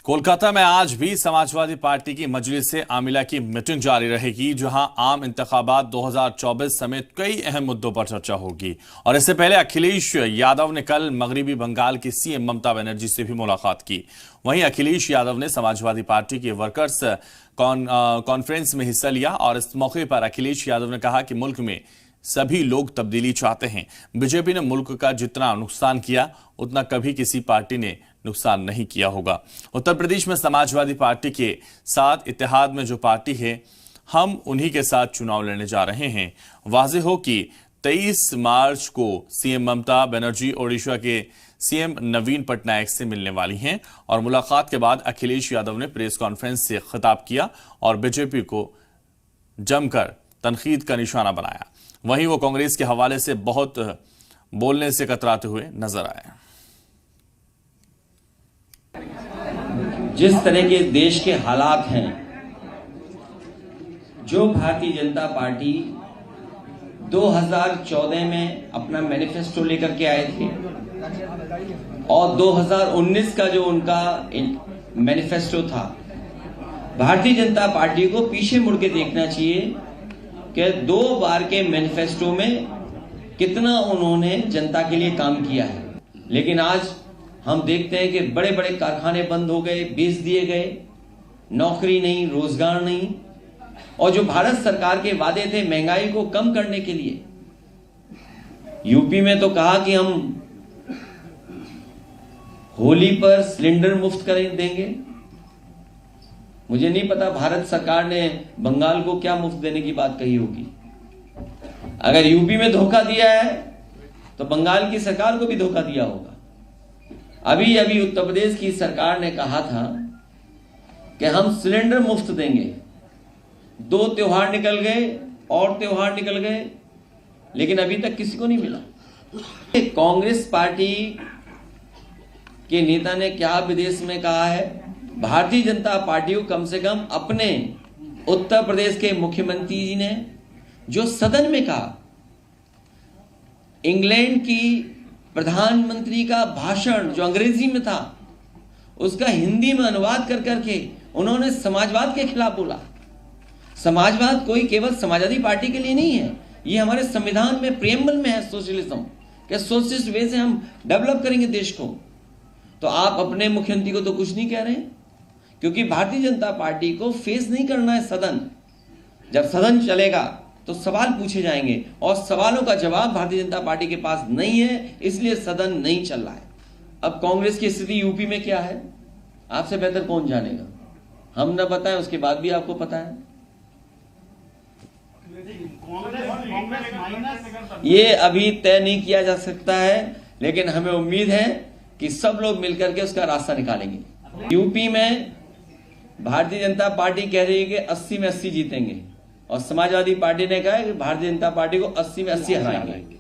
कोलकाता में आज भी समाजवादी पार्टी की मजलिस आमिला की मीटिंग जारी रहेगी, जहां आम इंतखाबात 2024 समेत कई अहम मुद्दों पर चर्चा होगी। और इससे पहले अखिलेश यादव ने कल मगरबी बंगाल की सीएम ममता बनर्जी से भी मुलाकात की। वहीं अखिलेश यादव ने समाजवादी पार्टी के वर्कर्स कॉन्फ्रेंस में हिस्सा लिया और इस मौके पर अखिलेश यादव ने कहा कि मुल्क में सभी लोग तब्दीली चाहते हैं। बीजेपी ने मुल्क का जितना नुकसान किया उतना कभी किसी पार्टी ने नुकसान नहीं किया होगा। उत्तर प्रदेश में समाजवादी पार्टी के साथ इत्तेहाद में जो पार्टी है, हम उन्हीं के साथ चुनाव लड़ने जा रहे हैं। वाज़ेह हो कि 23 मार्च को सीएम ममता बनर्जी ओडिशा के सीएम नवीन पटनायक से मिलने वाली हैं और मुलाकात के बाद अखिलेश यादव ने प्रेस कॉन्फ्रेंस से खिताब किया और बीजेपी को जमकर तनकीद का निशाना बनाया। वहीं वो कांग्रेस के हवाले से बहुत बोलने से कतराते हुए नजर आए। जिस तरह के देश के हालात हैं, जो भारतीय जनता पार्टी 2014 में अपना मैनिफेस्टो लेकर के आए थे और 2019 का जो उनका मैनिफेस्टो था, भारतीय जनता पार्टी को पीछे मुड़ के देखना चाहिए कि 2 बार के मैनिफेस्टो में कितना उन्होंने जनता के लिए काम किया है। लेकिन आज हम देखते हैं कि बड़े बड़े कारखाने बंद हो गए, बेच दिए गए, नौकरी नहीं, रोजगार नहीं। और जो भारत सरकार के वादे थे महंगाई को कम करने के लिए, यूपी में तो कहा कि हम होली पर सिलेंडर मुफ्त देंगे। मुझे नहीं पता भारत सरकार ने बंगाल को क्या मुफ्त देने की बात कही होगी। अगर यूपी में धोखा दिया है तो बंगाल की सरकार को भी धोखा दिया होगा। अभी अभी उत्तर प्रदेश की सरकार ने कहा था कि हम सिलेंडर मुफ्त देंगे। 2 त्योहार निकल गए और त्योहार निकल गए, लेकिन अभी तक किसी को नहीं मिला। कांग्रेस पार्टी के नेता ने क्या विदेश में कहा है, भारतीय जनता पार्टी को कम से कम अपने उत्तर प्रदेश के मुख्यमंत्री जी ने जो सदन में कहा, इंग्लैंड की प्रधानमंत्री का भाषण जो अंग्रेजी में था, उसका हिंदी में अनुवाद कर करके उन्होंने समाजवाद के खिलाफ बोला। समाजवाद कोई केवल समाजवादी पार्टी के लिए नहीं है, ये हमारे संविधान में प्रियम्बल में है सोशलिज्म, कि सोशलिस्ट वे से हम डेवलप करेंगे देश को। तो आप अपने मुख्यमंत्री को तो कुछ नहीं कह रहे, क्योंकि भारतीय जनता पार्टी को फेस नहीं करना है सदन। जब सदन चलेगा तो सवाल पूछे जाएंगे और सवालों का जवाब भारतीय जनता पार्टी के पास नहीं है, इसलिए सदन नहीं चल रहा है। अब कांग्रेस की स्थिति यूपी में क्या है, आपसे बेहतर कौन जानेगा। हम न बताएं, उसके बाद भी आपको पता है। ये अभी तय नहीं किया जा सकता है, लेकिन हमें उम्मीद है कि सब लोग मिलकर के उसका रास्ता निकालेंगे। यूपी में भारतीय जनता पार्टी कह रही है कि 80 में 80 जीतेंगे और समाजवादी पार्टी ने कहा है कि भारतीय जनता पार्टी को 80 में 80 हराएंगे।